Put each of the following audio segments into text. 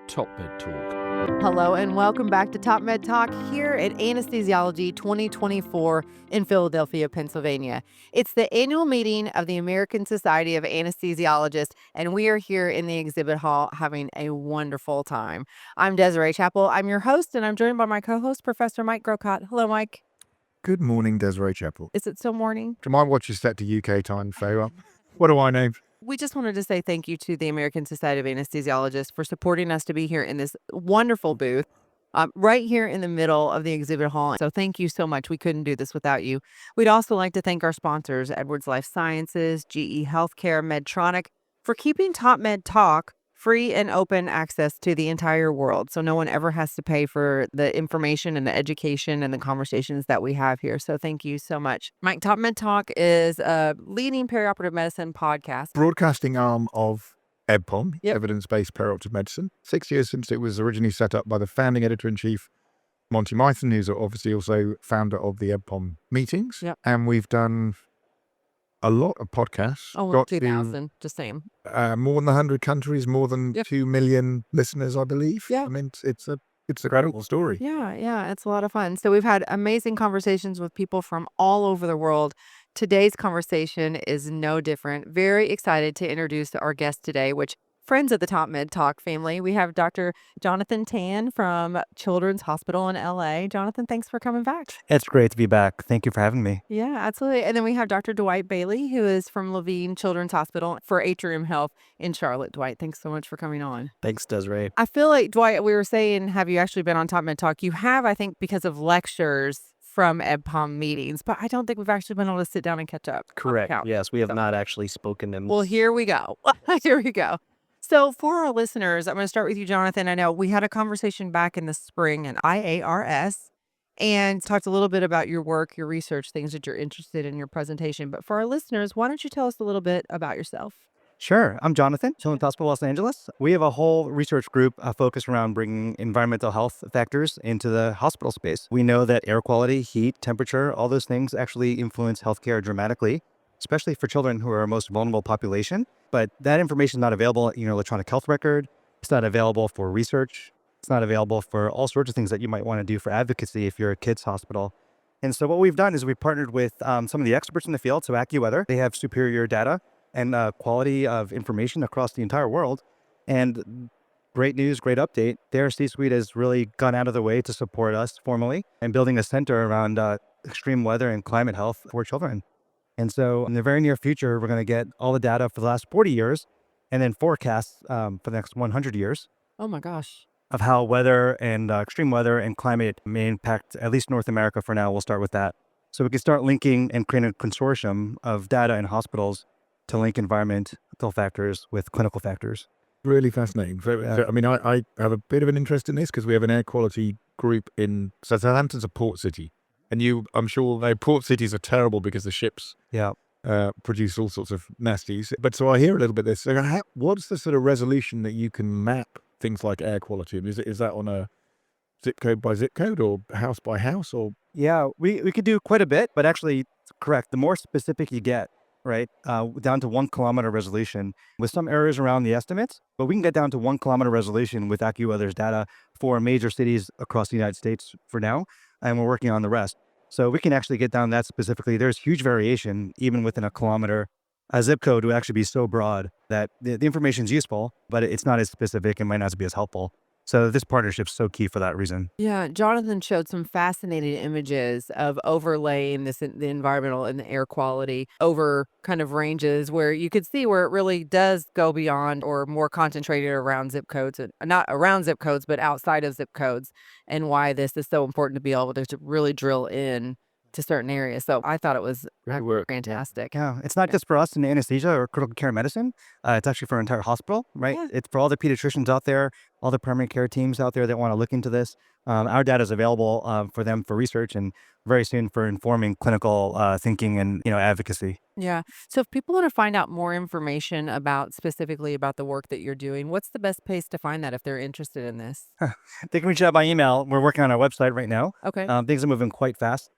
Top Med Talk. Hello and welcome back to Top Med Talk here at Anesthesiology 2024 in Philadelphia, Pennsylvania. It's the annual meeting of the American Society of Anesthesiologists, and we are here in the exhibit hall having a wonderful time. I'm Desiree Chappell. I'm your host, and I'm joined by my co-host, Professor Mike Grocott. Hello, Mike. Good morning, Desiree Chappell. Is it still morning? My watch is set to UK time, so what do I know? We just wanted to say thank you to the American Society of Anesthesiologists for supporting us to be here in this wonderful booth right here in the middle of the exhibit hall. So thank you so much. We couldn't do this without you. We'd also like to thank our sponsors, Edwards Life Sciences, GE Healthcare, Medtronic, for keeping Top Med Talk free and open access to the entire world. So no one ever has to pay for the information and the education and the conversations that we have here. So thank you so much. Mike, Top Med Talk is a leading perioperative medicine podcast. Broadcasting arm of EBPOM, Yep. Evidence-Based Perioperative Medicine. 6 years since it was originally set up by the founding editor-in-chief, Monty Mython, who's obviously also founder of the EBPOM meetings. Yep. And we've done a lot of podcasts. Oh, Got 2,000, just saying. more than 100 countries, more than Yep. 2 million listeners, I believe. Yeah. I mean, it's a incredible story. Yeah, it's a lot of fun. So we've had amazing conversations with people from all over the world. Today's conversation is no different. Very excited to introduce our guest today, which friends of the Top Med Talk family. We have Dr. Jonathan Tan from Children's Hospital in LA. Jonathan, thanks for coming back. It's great to be back. Thank you for having me. Yeah, absolutely. And then we have Dr. Dwight Bailey, who is from Levine Children's Hospital for Atrium Health in Charlotte. Dwight, thanks so much for coming on. Thanks, Desiree. I feel like, Dwight, we were saying, have you actually been on Top Med Talk? You have, I think, because of lectures from EBPOM meetings, but I don't think we've actually been able to sit down and catch up. Correct. couch. Yes, we have not actually spoken in. Well, here we go. Here we go. So for our listeners, I'm going to start with you, Jonathan. I know we had a conversation back in the spring in IARS and talked a little bit about your work, your research, things that you're interested in your presentation. But for our listeners, why don't you tell us a little bit about yourself? Sure. I'm Jonathan, Children's Hospital Los Angeles. We have a whole research group focused around bringing environmental health factors into the hospital space. We know that air quality, heat, temperature, all those things actually influence healthcare dramatically, especially for children who are our most vulnerable population. But that information is not available in your electronic health record. It's not available for research. It's not available for all sorts of things that you might want to do for advocacy if you're a kid's hospital. And so what we've done is we've partnered with some of the experts in the field, so AccuWeather. They have superior data and quality of information across the entire world. And great news, great update. Their C-suite has really gone out of the way to support us formally and building a center around extreme weather and climate health for children. And so in the very near future, we're going to get all the data for the last 40 years and then forecasts for the next 100 years Oh my gosh. of how weather and extreme weather and climate may impact at least North America for now. We'll start with that. So we can start linking and creating a consortium of data in hospitals to link environmental factors with clinical factors. Really fascinating. I mean, I have a bit of an interest in this because we have an air quality group in Southampton's a port city. And I'm sure port cities are terrible because the ships Yeah. produce all sorts of nasties. But so I hear a little bit of this. So what's the sort of resolution that you can map things like air quality? Is that on a zip code by zip code or house by house? Or Yeah, we could do quite a bit, but actually, it's correct. The more specific you get, right, down to 1 kilometer resolution with some errors around the estimates, but we can get down to 1 kilometer resolution with AccuWeather's data for major cities across the United States for now, and we're working on the rest. So we can actually get down that specifically. There's huge variation even within a kilometer. A zip code would actually be so broad that the information is useful, but it's not as specific and might not be as helpful. So this partnership is so key for that reason. Yeah, Jonathan showed some fascinating images of overlaying the environmental and the air quality over kind of ranges where you could see where it really does go beyond or more concentrated around zip codes, and not around zip codes, but outside of zip codes, and why this is so important to be able to really drill in to certain areas. So I thought it was great work. fantastic. Yeah, it's not just for us in anesthesia or critical care medicine. It's actually for our entire hospital, right? Yeah. It's for all the pediatricians out there, all the primary care teams out there that want to look into this. Our data is available for them for research and very soon for informing clinical thinking and advocacy. Yeah. So if people want to find out more information specifically about the work that you're doing, what's the best place to find that if they're interested in this? They can reach out by email. We're working on our website right now. Okay. Things are moving quite fast.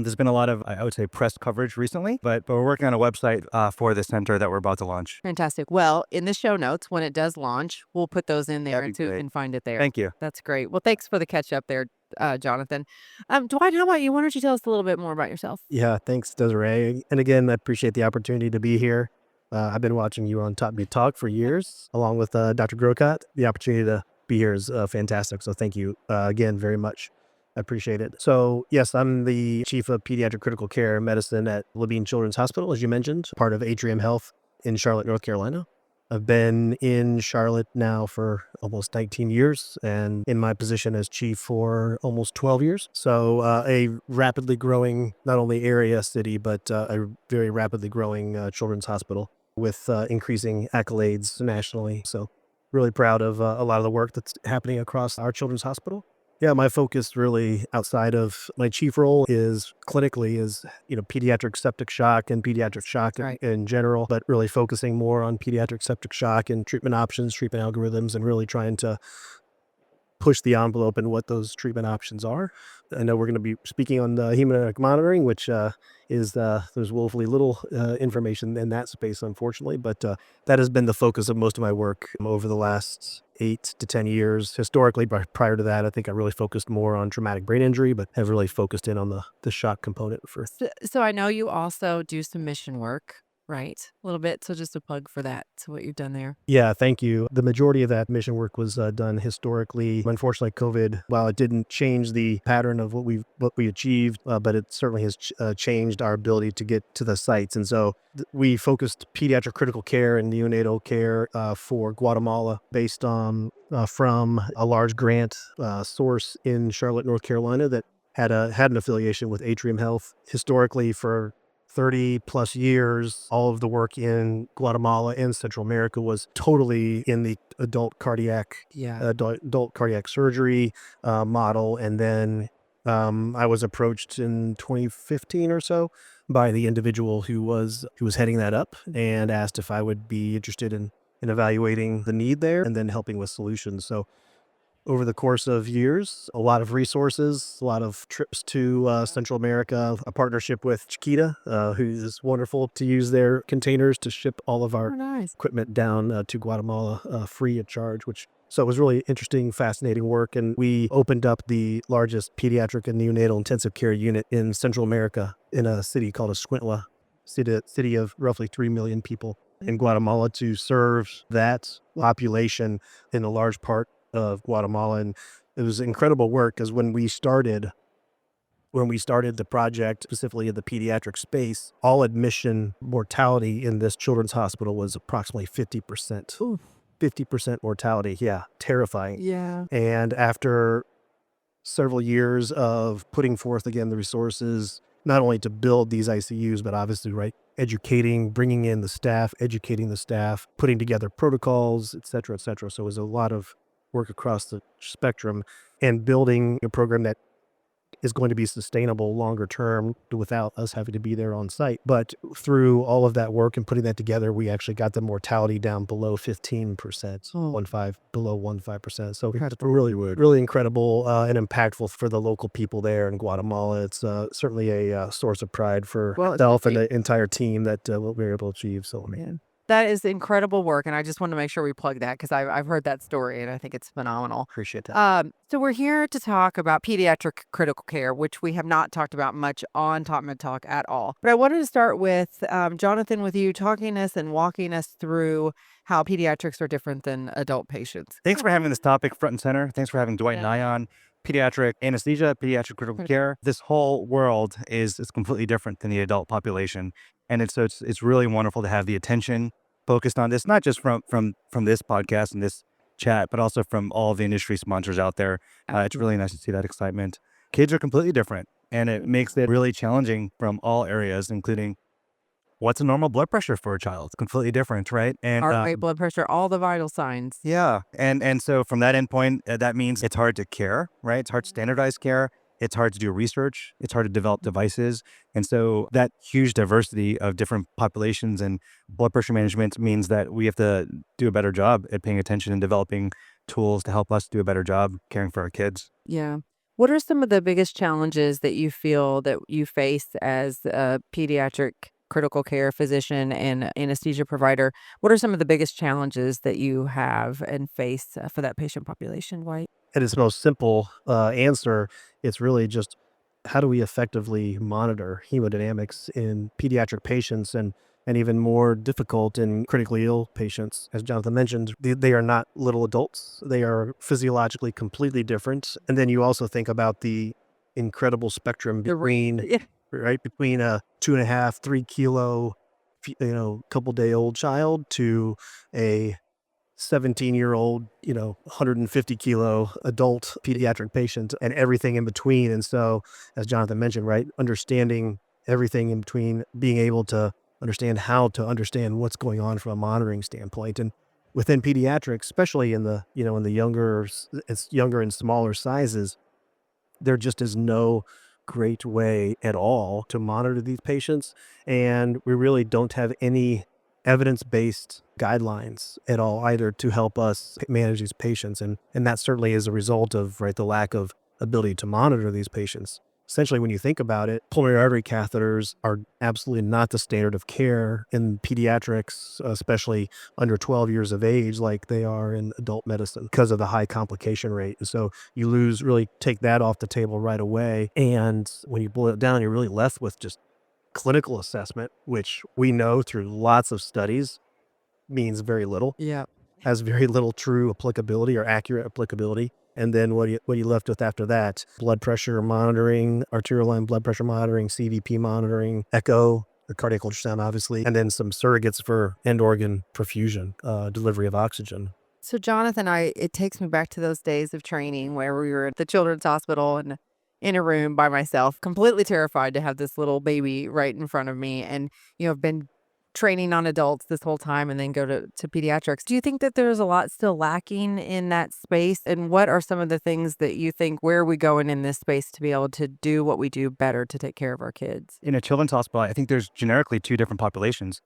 There's been a lot of, I would say, press coverage recently, but we're working on a website for the center that we're about to launch. Fantastic. Well, in the show notes, when it does launch, we'll put those in there That'd be so you great. can find it there. Thank you. That's great. Well, thanks for the catch up there, Jonathan. Dwight, how about you? Why don't you tell us a little bit more about yourself? Yeah, thanks, Desiree. And again, I appreciate the opportunity to be here. I've been watching you on Top Me Talk for years, along with Dr. Grocott. The opportunity to be here is fantastic. So thank you again very much. I appreciate it. So yes, I'm the Chief of Pediatric Critical Care Medicine at Levine Children's Hospital, as you mentioned, part of Atrium Health in Charlotte, North Carolina. I've been in Charlotte now for almost 19 years and in my position as chief for almost 12 years. So a rapidly growing, not only area city, but a very rapidly growing children's hospital with increasing accolades nationally. So really proud of a lot of the work that's happening across our children's hospital. Yeah, my focus really outside of my chief role is clinically is, pediatric septic shock and pediatric shock Right. in general, but really focusing more on pediatric septic shock and treatment options, treatment algorithms, and really trying to push the envelope in what those treatment options are. I know we're going to be speaking on the hemodynamic monitoring, which is there's woefully little information in that space, unfortunately, but that has been the focus of most of my work over the last 8 to 10 years. Historically, prior to that, I think I really focused more on traumatic brain injury, but have really focused in on the shock component for. So I know you also do some mission work, right? A little bit. So just a plug for that. So what you've done there. Yeah, thank you. The majority of that mission work was done historically. Unfortunately, COVID, while it didn't change the pattern of what we achieved, but it certainly has changed our ability to get to the sites. And so we focused pediatric critical care and neonatal care for Guatemala based on from a large grant source in Charlotte, North Carolina that had an affiliation with Atrium Health. Historically, for 30 plus years, all of the work in Guatemala and Central America was totally in the adult cardiac surgery model. And then I was approached in 2015 or so by the individual who was heading that up and asked if I would be interested in evaluating the need there and then helping with solutions. So over the course of years, a lot of resources, a lot of trips to Central America, a partnership with Chiquita, who is wonderful to use their containers to ship all of our Nice. equipment down to Guatemala free of charge, so it was really interesting, fascinating work. And we opened up the largest pediatric and neonatal intensive care unit in Central America in a city called Escuintla, city of roughly 3 million people in Guatemala, to serve that population in a large part of Guatemala. And it was incredible work because when we started the project, specifically in the pediatric space, all admission mortality in this children's hospital was approximately 50%. Ooh. 50% mortality. Yeah, terrifying. Yeah. And after several years of putting forth again the resources, not only to build these ICUs, but obviously, right, bringing in the staff, educating the staff, putting together protocols, et cetera, et cetera. So it was a lot of work across the spectrum and building a program that is going to be sustainable longer term without us having to be there on site. But through all of that work and putting that together, we actually got the mortality down below 15%, below 1.5%. So really incredible and impactful for the local people there in Guatemala. It's certainly a source of pride for myself and the entire team that what we were able to achieve. So, Man, that is incredible work. And I just want to make sure we plug that because I've heard that story and I think it's phenomenal. Appreciate that. So we're here to talk about pediatric critical care, which we have not talked about much on Top Med Talk at all. But I wanted to start with Jonathan, with you talking us and walking us through how pediatrics are different than adult patients. Thanks for having this topic front and center. Thanks for having Dwight and I on. Pediatric anesthesia, pediatric critical care. This whole world is completely different than the adult population. And it's really wonderful to have the attention focused on this, not just from this podcast and this chat, but also from all of the industry sponsors out there. It's really nice to see that excitement. Kids are completely different, and it makes it really challenging from all areas, including what's a normal blood pressure for a child. It's completely different, right? And Heart rate, blood pressure, all the vital signs. Yeah. And so from that endpoint, that means it's hard to care, right? It's hard to standardize care. It's hard to do research. It's hard to develop devices. And so that huge diversity of different populations and blood pressure management means that we have to do a better job at paying attention and developing tools to help us do a better job caring for our kids. Yeah. What are some of the biggest challenges that you feel that you face as a pediatric critical care physician and anesthesia provider? What are some of the biggest challenges that you have and face for that patient population, Dwight? At its most simple answer, it's really just how do we effectively monitor hemodynamics in pediatric patients and even more difficult in critically ill patients. As Jonathan mentioned, they are not little adults. They are physiologically completely different. And then you also think about the incredible spectrum The re- between, yeah. right, between a 2.5, 3 kilo, couple day old child to a 17-year-old, 150 kilo adult pediatric patient and everything in between. And so, as Jonathan mentioned, right, understanding everything in between, being able to understand how to understand what's going on from a monitoring standpoint. And within pediatrics, especially in the, in the it's younger and smaller sizes, there just is no great way at all to monitor these patients. And we really don't have any evidence-based guidelines at all either to help us manage these patients. And that certainly is a result of, right, the lack of ability to monitor these patients. Essentially, when you think about it, pulmonary artery catheters are absolutely not the standard of care in pediatrics, especially under 12 years of age, like they are in adult medicine because of the high complication rate. And so you really take that off the table right away. And when you boil it down, you're really left with just clinical assessment, which we know through lots of studies means very little, Yeah. has very little true applicability or accurate applicability. And then what are you left with after that? Blood pressure monitoring, arterial line blood pressure monitoring, CVP monitoring, echo, the cardiac ultrasound, obviously, and then some surrogates for end organ perfusion, delivery of oxygen. So, Jonathan, it takes me back to those days of training where we were at the children's hospital and in a room by myself, completely terrified to have this little baby right in front of me. And, I've been training on adults this whole time and then go to pediatrics. Do you think that there's a lot still lacking in that space? And what are some of the things that you think, where are we going in this space to be able to do what we do better to take care of our kids? In a children's hospital, I think there's generically two different populations.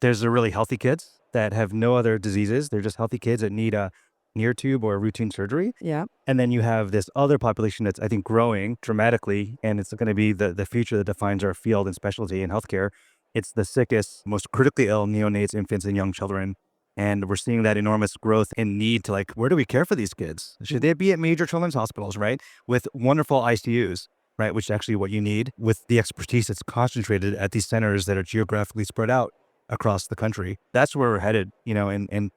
There's the really healthy kids that have no other diseases. They're just healthy kids that need a near tube or a routine surgery. Yeah. And then you have this other population that's, I think, growing dramatically, and it's going to be the future that defines our field and specialty in healthcare. It's the sickest, most critically ill neonates, infants, and young children. And we're seeing that enormous growth and need to, like, where do we care for these kids? Should they be at major children's hospitals, right? With wonderful ICUs, right? Which is actually what you need with the expertise that's concentrated at these centers that are geographically spread out across the country. That's where we're headed, and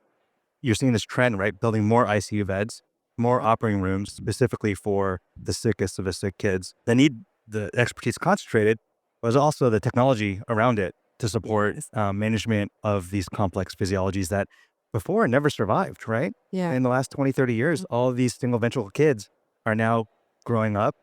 you're seeing this trend, right? Building more ICU beds, more operating rooms specifically for the sickest of the sick kids. They need the expertise concentrated, but there's also the technology around it to support management of these complex physiologies that before never survived, right? Yeah. In the last 20, 30 years, all of these single ventricle kids are now growing up,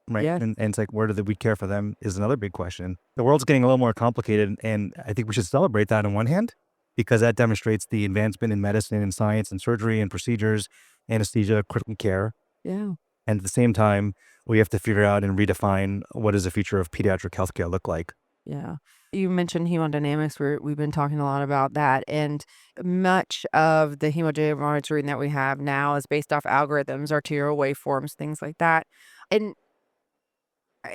right? Yes. And it's like, where do we care for them is another big question. The world's getting a little more complicated, and I think we should celebrate that on one hand, because that demonstrates the advancement in medicine and science and surgery and procedures, anesthesia, critical care. Yeah. And at the same time, we have to figure out and redefine what does the future of pediatric healthcare look like. Yeah. You mentioned hemodynamics. We've been talking a lot about that. And much of the hemodynamic monitoring that we have now is based off algorithms, arterial waveforms, things like that. And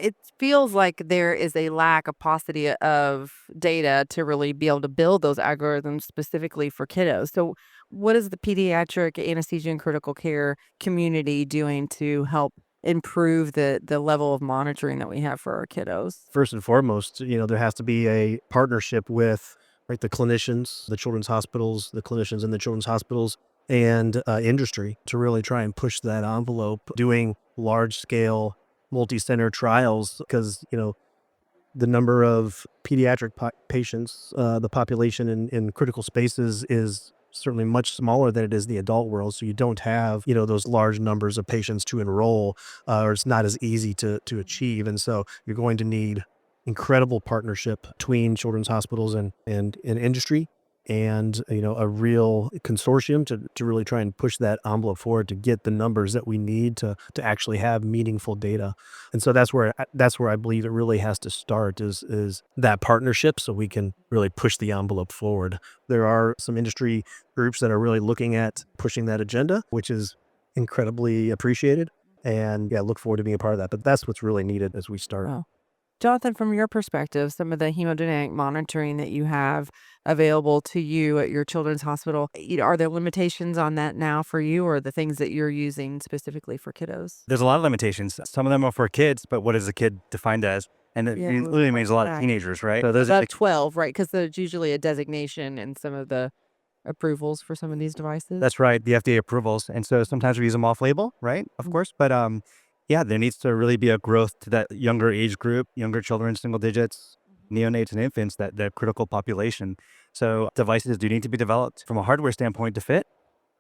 it feels like there is a lack, a paucity of data to really be able to build those algorithms specifically for kiddos. So what is the pediatric anesthesia and critical care community doing to help improve the level of monitoring that we have for our kiddos? First and foremost, there has to be a partnership with, right, the clinicians, the children's hospitals, the clinicians in the children's hospitals, and industry to really try and push that envelope, doing large scale multi-center trials, because the number of pediatric patients, the population in critical spaces is certainly much smaller than it is the adult world. So you don't have, those large numbers of patients to enroll, or it's not as easy to achieve. And so you're going to need incredible partnership between children's hospitals and industry, and a real consortium to really try and push that envelope forward to get the numbers that we need to actually have meaningful data. And so that's where I believe it really has to start, is that partnership, so we can really push the envelope forward. There are some industry groups that are really looking at pushing that agenda, which is incredibly appreciated. And yeah, look forward to being a part of that. But that's what's really needed as we start. Wow. Jonathan, from your perspective, some of the hemodynamic monitoring that you have available to you at your children's hospital, are there limitations on that now for you, or the things that you're using specifically for kiddos? There's a lot of limitations. Some of them are for kids, but what is a kid defined as? And it Yeah, literally means a lot of right. teenagers, right? So those are About 12, right? Because there's usually a designation in some of the approvals for some of these devices. That's right, the FDA approvals. And so sometimes we use them off-label, right? Of course, but yeah, there needs to really be a growth to that younger age group, younger children, single digits, neonates and infants, that critical population. So devices do need to be developed from a hardware standpoint to fit,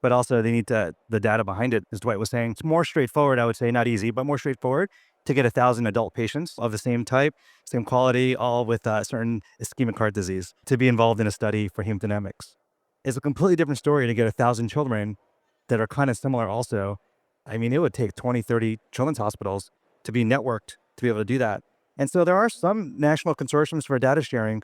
but also they need the data behind it, as Dwight was saying. It's more straightforward, I would say, not easy, but more straightforward to get 1,000 adult patients of the same type, same quality, all with certain ischemic heart disease to be involved in a study for hemodynamics. It's a completely different story to get 1,000 children that are kind of similar also. I mean, it would take 20, 30 children's hospitals to be networked to be able to do that. And so there are some national consortiums for data sharing,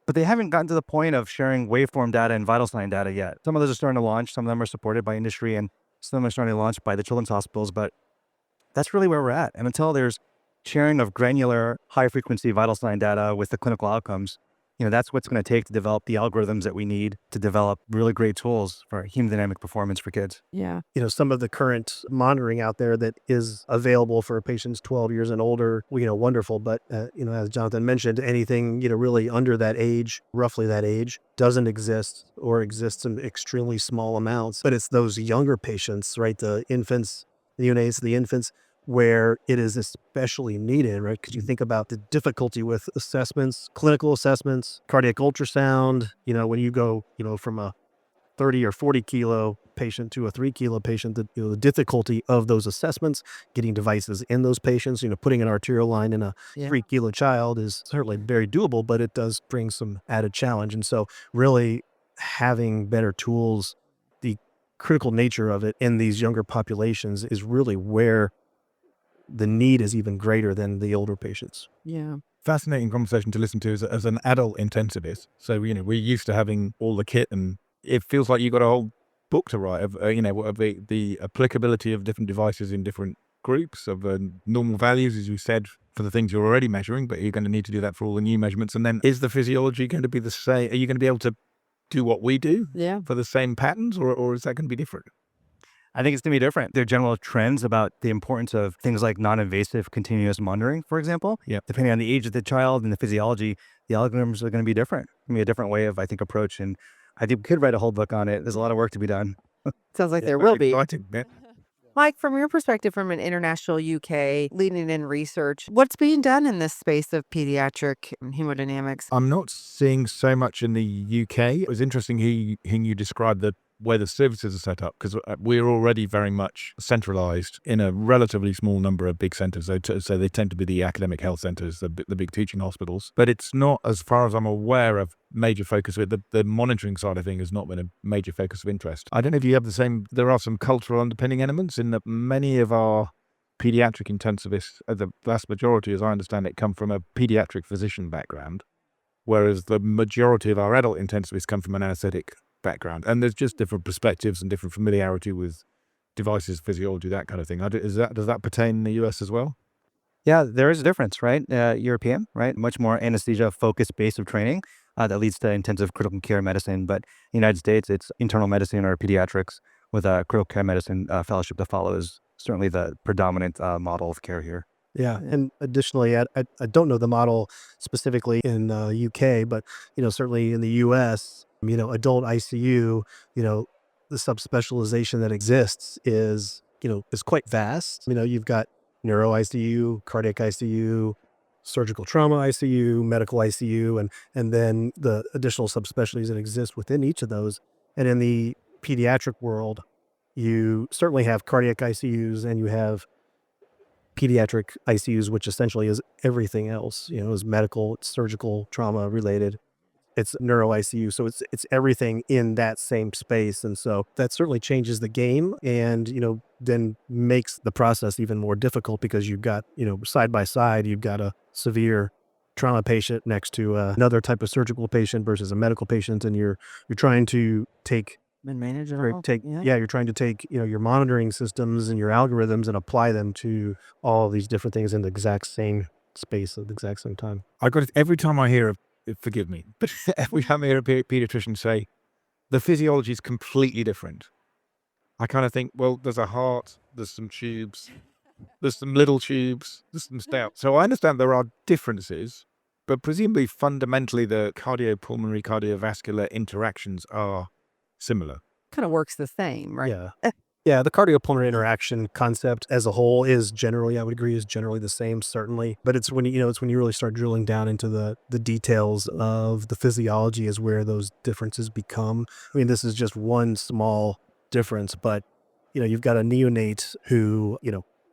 but they haven't gotten to the point of sharing waveform data and vital sign data yet. Some of those are starting to launch. Some of them are supported by industry, and some of them are starting to launch by the children's hospitals. But that's really where we're at. And until there's sharing of granular, high-frequency vital sign data with the clinical outcomes, that's what's going to take to develop the algorithms that we need to develop really great tools for hemodynamic performance for kids. Yeah. Some of the current monitoring out there that is available for patients 12 years and older, wonderful. But, as Jonathan mentioned, anything, really under that age, roughly that age, doesn't exist or exists in extremely small amounts. But it's those younger patients, right? The infants, the neonates, the infants, where it is especially needed, right? Because you think about the difficulty with assessments, clinical assessments, cardiac ultrasound, when you go, from a 30 or 40 kilo patient to a 3 kilo patient, the difficulty of those assessments, getting devices in those patients, putting an arterial line in a 3 kilo child is certainly very doable, but it does bring some added challenge. And so really having better tools, the critical nature of it in these younger populations is really where the need is even greater than the older patients. Yeah. Fascinating conversation to listen to as an adult intensivist. So, we're used to having all the kit, and it feels like you got a whole book to write of, of the applicability of different devices in different groups of normal values, as you said, for the things you're already measuring, but you're going to need to do that for all the new measurements. And then is the physiology going to be the same? Are you going to be able to do what we do for the same patterns, or is that going to be different? I think it's going to be different. There are general trends about the importance of things like non-invasive continuous monitoring, for example. Yeah. Depending on the age of the child and the physiology, the algorithms are going to be different. It's going to be a different way of, I think, approach. And I think we could write a whole book on it. There's a lot of work to be done. Sounds like there will be. Exciting, yeah. Mike, from your perspective, from an international UK leading in research, what's being done in this space of pediatric hemodynamics? I'm not seeing so much in the UK. It was interesting hearing you describe where the services are set up, because we're already very much centralized in a relatively small number of big centers. So they tend to be the academic health centers, the big teaching hospitals. But it's not, as far as I'm aware, of major focus with the monitoring side of things has not been a major focus of interest. I don't know if you have the same. There are some cultural underpinning elements in that many of our pediatric intensivists, the vast majority, as I understand it, come from a pediatric physician background, whereas the majority of our adult intensivists come from an anesthetic background. And there's just different perspectives and different familiarity with devices, physiology, that kind of thing. Does that pertain in the US as well? Yeah, there is a difference, right? European, right? Much more anesthesia-focused base of training that leads to intensive critical care medicine. But in the United States, it's internal medicine or pediatrics with a critical care medicine fellowship to follow is certainly the predominant model of care here. Yeah. And additionally, I don't know the model specifically in UK, but, certainly in the US, adult ICU, the subspecialization that exists is quite vast. You've got neuro ICU, cardiac ICU, surgical trauma ICU, medical ICU, and then the additional subspecialties that exist within each of those. And in the pediatric world, you certainly have cardiac ICUs and you have pediatric ICUs, which essentially is everything else, is medical, it's surgical, trauma related. It's neuro ICU. So it's everything in that same space. And so that certainly changes the game and, then makes the process even more difficult because you've got, side by side, you've got a severe trauma patient next to another type of surgical patient versus a medical patient. And you're trying to take And manage it Right, all. you're trying to take, your monitoring systems and your algorithms and apply them to all these different things in the exact same space at the exact same time. I got it every time I hear forgive me, but every time I hear a pediatrician say the physiology is completely different, I kind of think, well, there's a heart, there's some tubes, there's some little tubes, there's some stout. So I understand there are differences, but presumably fundamentally the cardiopulmonary, cardiovascular interactions are similar. Kind of works the same, right? Yeah. Yeah, the cardiopulmonary interaction concept as a whole is generally, I would agree, is generally the same, certainly. But it's when it's when you really start drilling down into the details of the physiology is where those differences become. I mean, this is just one small difference, but you've got a neonate who,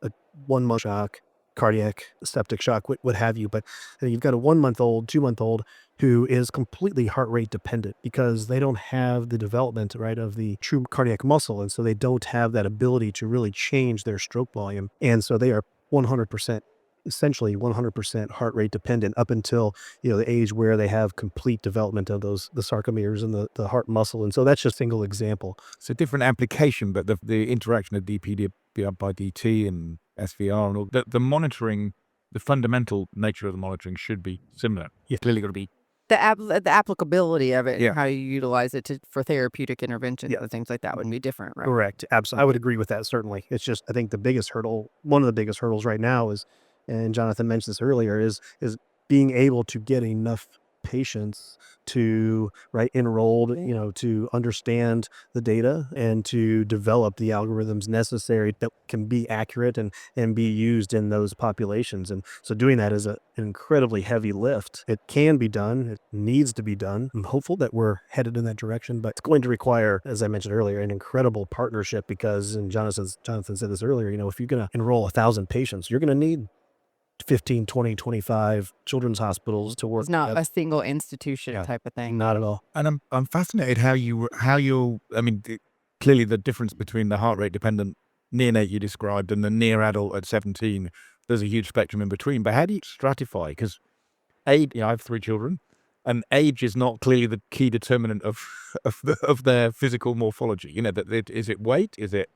a 1 month shock, cardiac, septic shock, what have you. But you've got a 1-month-old, 2-month-old who is completely heart rate dependent because they don't have the development, right, of the true cardiac muscle. And so they don't have that ability to really change their stroke volume. And so they are 100%, essentially 100% heart rate dependent up until, the age where they have complete development of the sarcomeres and the heart muscle. And so that's just a single example. It's a different application, but the interaction of DP by DT and SVR and all the monitoring, the fundamental nature of the monitoring should be similar. You've clearly got to be The applicability of it, Yeah. and how you utilize it for therapeutic interventions and things like that would be different, right? Correct. Absolutely. I would agree with that, certainly. It's just, I think one of the biggest hurdles right now is, and Jonathan mentioned this earlier, is being able to get enough patients to, right, enrolled, to understand the data and to develop the algorithms necessary that can be accurate and be used in those populations. And so doing that is an incredibly heavy lift. It can be done. It needs to be done. I'm hopeful that we're headed in that direction, but it's going to require, as I mentioned earlier, an incredible partnership because, and Jonathan said this earlier, if you're going to enroll 1,000 patients, you're going to need 15, 20, 25 children's hospitals to work. It's not together. a single institution Yeah. type of thing. Not at all. And I'm fascinated how you I mean, clearly the difference between the heart rate dependent neonate you described and the near adult at 17, there's a huge spectrum in between. But how do you stratify? Because age, I have 3 children, and age is not clearly the key determinant of their physical morphology. Is it weight? Is it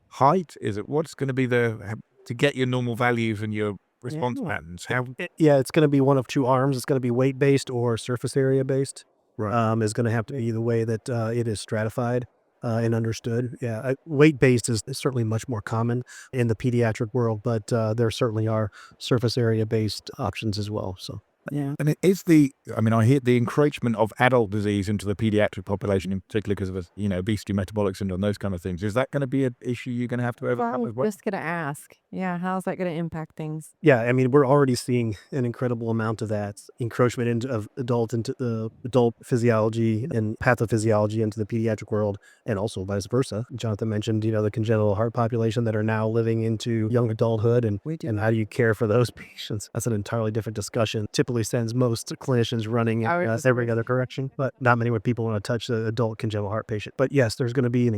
height? Is it what's going to be to get your normal values and your response patterns? It's going to be one of two arms. It's going to be weight based or surface area based. Right. Is going to have to be the way that it is stratified and understood. Yeah, weight based is certainly much more common in the pediatric world, but there certainly are surface area based options as well. So. Yeah. And it is I hear the encroachment of adult disease into the pediatric population in particular because of, obesity, metabolic syndrome, those kind of things. Is that going to be an issue you're going to have to overcome as I well? was just going to ask. Yeah. How's that going to impact things? Yeah, I mean, we're already seeing an incredible amount of that encroachment of into the adult physiology and pathophysiology into the pediatric world, and also vice versa. Jonathan mentioned, the congenital heart population that are now living into young adulthood, and how do you care for those patients? That's an entirely different discussion. Typically sends most clinicians running every other direction, but not many people want to touch the adult congenital heart patient. But yes, there's going to be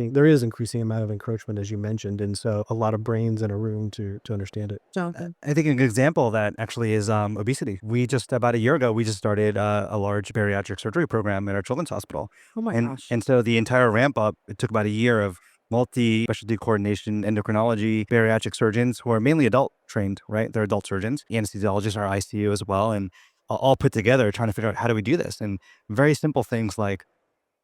there is increasing amount of encroachment, as you mentioned, and so a lot of brains in a room to understand it. Jonathan. I think a good example of that actually is obesity. We just about a year ago, we just started a large bariatric surgery program at our children's hospital. Oh my gosh. And so the entire ramp up, it took about a year of multi-specialty coordination, endocrinology, bariatric surgeons who are mainly adult trained, right? They're adult surgeons. The anesthesiologists are ICU as well. And all put together trying to figure out how do we do this? And very simple things like,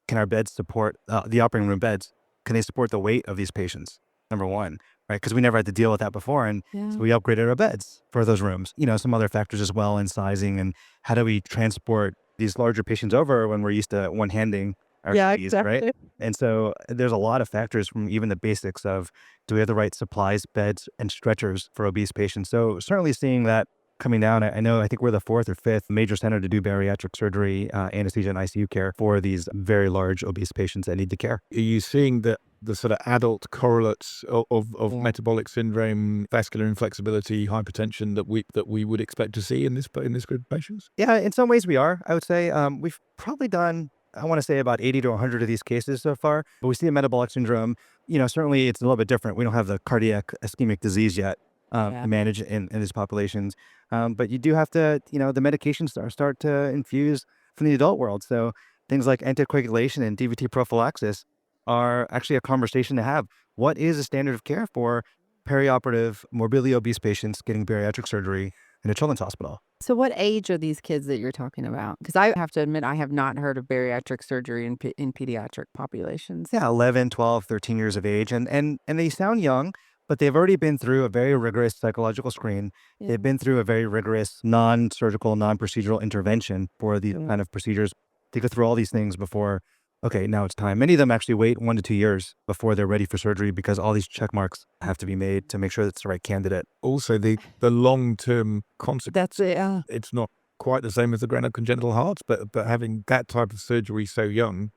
can our beds support the operating room beds? Can they support the weight of these patients? Number one, right? Because we never had to deal with that before. And so we upgraded our beds for those rooms. Some other factors as well in sizing and how do we transport these larger patients over when we're used to one-handing our keys, right? And so there's a lot of factors from even the basics of, do we have the right supplies, beds, and stretchers for obese patients? So certainly seeing that coming down. I think we're the 4th or 5th major center to do bariatric surgery, anesthesia, and ICU care for these very large obese patients that need the care. Are you seeing the sort of adult correlates of metabolic syndrome, vascular inflexibility, hypertension that we would expect to see in this group of patients? Yeah, in some ways we are. I would say we've probably done, I want to say about 80 to 100 of these cases so far, but we see a metabolic syndrome. Certainly it's a little bit different. We don't have the cardiac ischemic disease yet to manage in these populations. But you do have to, the medications start to infuse from the adult world. So things like anticoagulation and DVT prophylaxis are actually a conversation to have. What is a standard of care for perioperative morbidly obese patients getting bariatric surgery in a children's hospital? So what age are these kids that you're talking about? Because I have to admit, I have not heard of bariatric surgery in pediatric populations. Yeah, 11, 12, 13 years of age. And they sound young, but they've already been through a very rigorous psychological screen. Yeah. They've been through a very rigorous non-surgical, non-procedural intervention for these Yeah. kind of procedures. They go through all these things before, okay, now it's time. Many of them actually wait 1 to 2 years before they're ready for surgery because all these check marks have to be made to make sure that's the right candidate. Also, the long-term consequence. That's it. Yeah. It's not quite the same as the granite congenital hearts, but having that type of surgery so young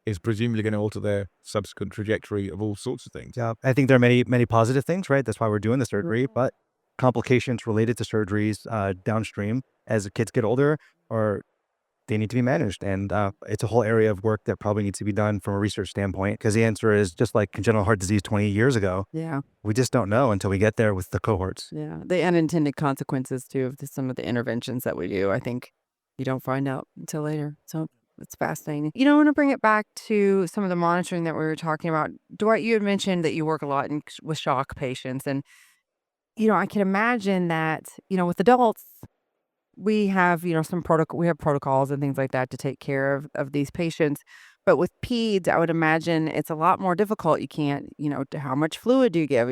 is presumably going to alter their subsequent trajectory of all sorts of things. Yeah, I think there are many, many positive things, right? That's why we're doing the surgery, but complications related to surgeries downstream as the kids get older, or they need to be managed. And it's a whole area of work that probably needs to be done from a research standpoint, because the answer is just like congenital heart disease 20 years ago. Yeah. We just don't know until we get there with the cohorts. Yeah. The unintended consequences too of some of the interventions that we do. I think you don't find out until later. So it's fascinating. I want to bring it back to some of the monitoring that we were talking about. Dwight, you had mentioned that you work a lot with shock patients. And, I can imagine that, with adults, we have, we have protocols and things like that to take care of these patients. But with peds, I would imagine it's a lot more difficult. You can't, how much fluid do you give?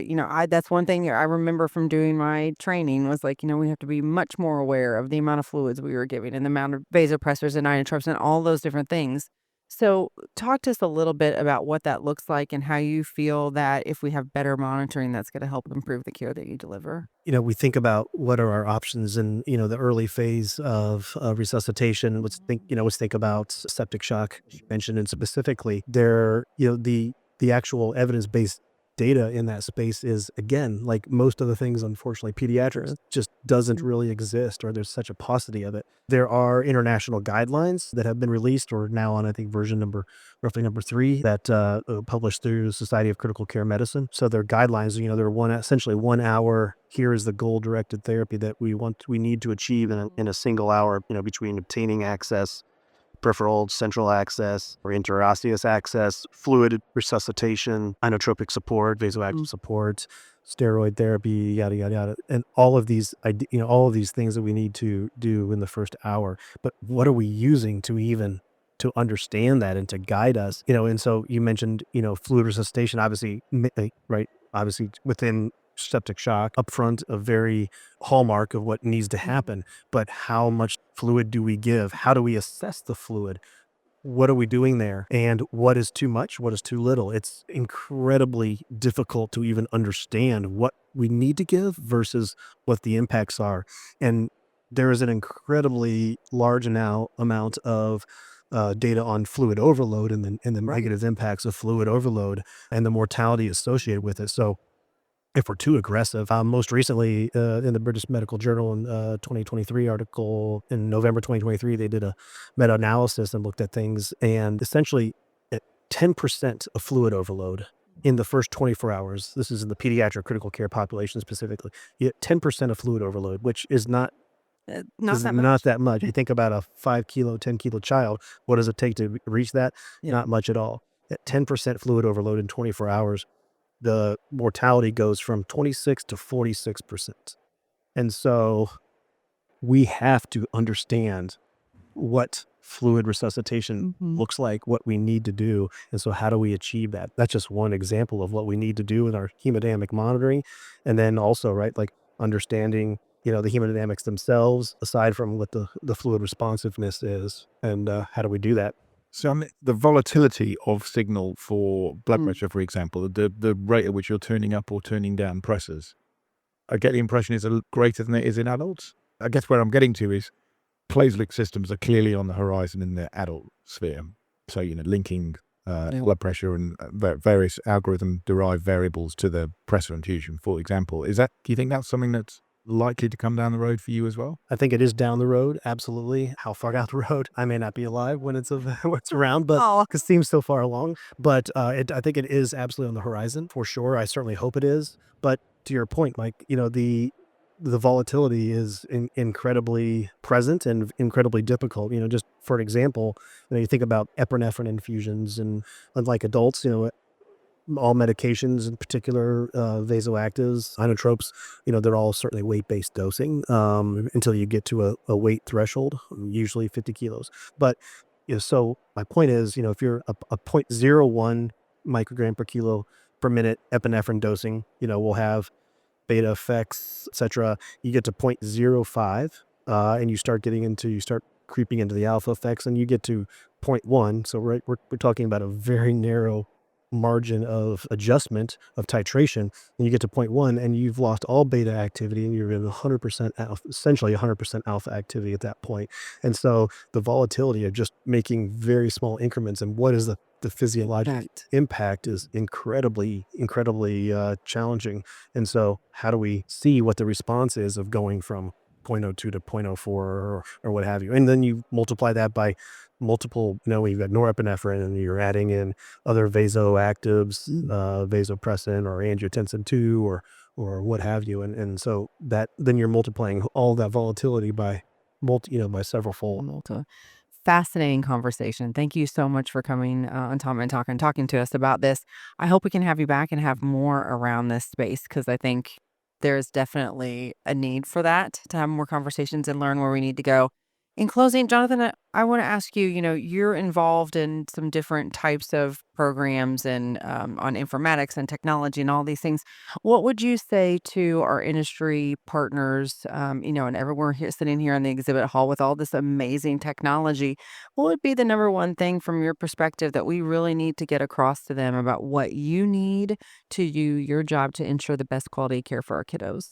That's one thing I remember from doing my training was like, we have to be much more aware of the amount of fluids we were giving and the amount of vasopressors and inotropes and all those different things. So talk to us a little bit about what that looks like and how you feel that if we have better monitoring, that's going to help improve the care that you deliver. We think about what are our options in, the early phase of resuscitation. Let's think about septic shock you mentioned, and specifically there, the actual evidence-based data in that space is, again, like most of the things, unfortunately, pediatrics just doesn't really exist, or there's such a paucity of it. There are international guidelines that have been released, or now on, I think, roughly number 3, that published through the Society of Critical Care Medicine. So their guidelines, they're essentially 1 hour. Here is the goal-directed therapy that we need to achieve in a single hour, between obtaining access, peripheral central access or interosseous access, fluid resuscitation, inotropic support, vasoactive support, steroid therapy, yada, yada, yada. And all of these things that we need to do in the first hour. But what are we using to understand that and to guide us? And so you mentioned, fluid resuscitation, obviously, right? Obviously within septic shock upfront, a very hallmark of what needs to happen. But how much fluid do we give? How do we assess the fluid? What are we doing there? And what is too much? What is too little? It's incredibly difficult to even understand what we need to give versus what the impacts are. And there is an incredibly large now amount of data on fluid overload and the negative impacts of fluid overload and the mortality associated with it. So if we're too aggressive, most recently in the British Medical Journal in 2023 article in November 2023, they did a meta-analysis and looked at things, and essentially at 10% of fluid overload in the first 24 hours, this is in the pediatric critical care population specifically, you get 10% of fluid overload, which is not that much. You think about a 5 kilo, 10 kilo child, what does it take to reach that? Yeah. Not much at all. At 10% fluid overload in 24 hours, the mortality goes from 26 to 46%. And so we have to understand what fluid resuscitation looks like, what we need to do. And so how do we achieve that? That's just one example of what we need to do in our hemodynamic monitoring. And then also, right, like understanding, the hemodynamics themselves, aside from what the fluid responsiveness is. And how do we do that? So the volatility of signal for blood pressure, for example, the rate at which you're turning up or turning down pressors, I get the impression is greater than it is in adults. I guess where I'm getting to is closed-loop systems are clearly on the horizon in the adult sphere. So, linking blood pressure and various algorithm-derived variables to the pressor infusion, for example. Do you think that's something that's likely to come down the road for you as well? I think it is down the road, absolutely. How far down the road? I may not be alive when it's around, but because it seems so far along. But I think it is absolutely on the horizon for sure. I certainly hope it is. But to your point, Mike, the the volatility is incredibly present and incredibly difficult. Just for an example, you think about epinephrine infusions, and unlike adults, all medications, in particular vasoactives, inotropes, they're all certainly weight-based dosing until you get to a weight threshold, usually 50 kilos. But so my point is, if you're a 0.01 microgram per kilo per minute epinephrine dosing, we'll have beta effects, etc. You get to 0.05, and you start creeping into the alpha effects, and you get to 0.1. So we're talking about a very narrow margin of adjustment of titration, and you get to 0.1, and you've lost all beta activity, and you're in 100% alpha, essentially 100% alpha activity at that point. And so the volatility of just making very small increments and what is the physiologic impact is incredibly challenging. And so how do we see what the response is of going from 0.02 to 0.04 or what have you? And then you multiply that by multiple, you've got norepinephrine, and you're adding in other vasoactives, vasopressin or angiotensin 2 or what have you. And so that then you're multiplying all that volatility by by several fold. Fascinating conversation. Thank you so much for coming on Top Men Talk and talking to us about this. I hope we can have you back and have more around this space, because I think there's definitely a need for that, to have more conversations and learn where we need to go. In closing, Jonathan, I want to ask you, you're involved in some different types of programs and on informatics and technology and all these things. What would you say to our industry partners, and everyone here sitting here in the exhibit hall with all this amazing technology? What would be the number one thing from your perspective that we really need to get across to them about what you need to do your job to ensure the best quality care for our kiddos?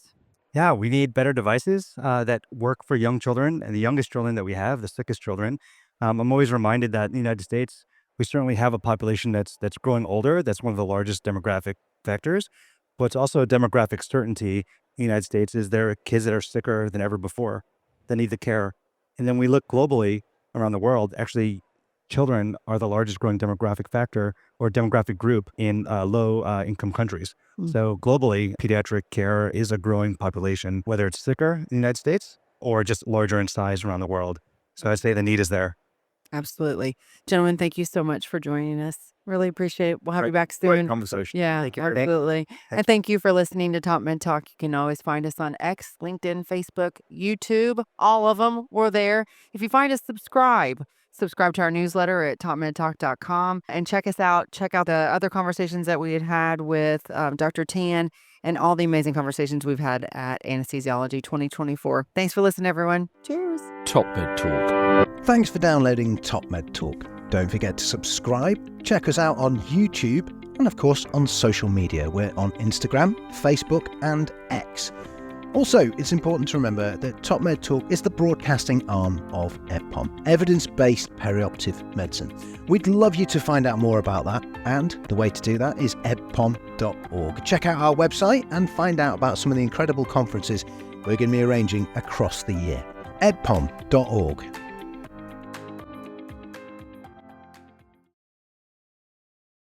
Yeah, we need better devices that work for young children, and the youngest children that we have, the sickest children. I'm always reminded that in the United States, we certainly have a population that's growing older. That's one of the largest demographic factors. But it's also a demographic certainty in the United States is there are kids that are sicker than ever before that need the care. And then we look globally around the world, actually children are the largest growing demographic factor or demographic group in low income countries. So globally, pediatric care is a growing population, whether it's sicker in the United States or just larger in size around the world. So I'd say the need is there. Absolutely. Gentlemen, thank you so much for joining us. Really appreciate it. We'll have you back soon. Great conversation. Yeah, Thank you. absolutely. And thank you for listening to Top Men Talk. You can always find us on X, LinkedIn, Facebook, YouTube, all of them. We're there. If you find us, subscribe to our newsletter at topmentalk.com and check us out. Check out the other conversations that we had with Dr. Tan and all the amazing conversations we've had at Anesthesiology 2024. Thanks for listening, everyone. Cheers. Top Med Talk. Thanks for downloading Top Med Talk. Don't forget to subscribe, check us out on YouTube, and of course on social media. We're on Instagram, Facebook, and X. Also, it's important to remember that Top Med Talk is the broadcasting arm of EPPOM, evidence-based perioperative medicine. We'd love you to find out more about that, and the way to do that is eppom.org. Check out our website and find out about some of the incredible conferences we're going to be arranging across the year. eppom.org.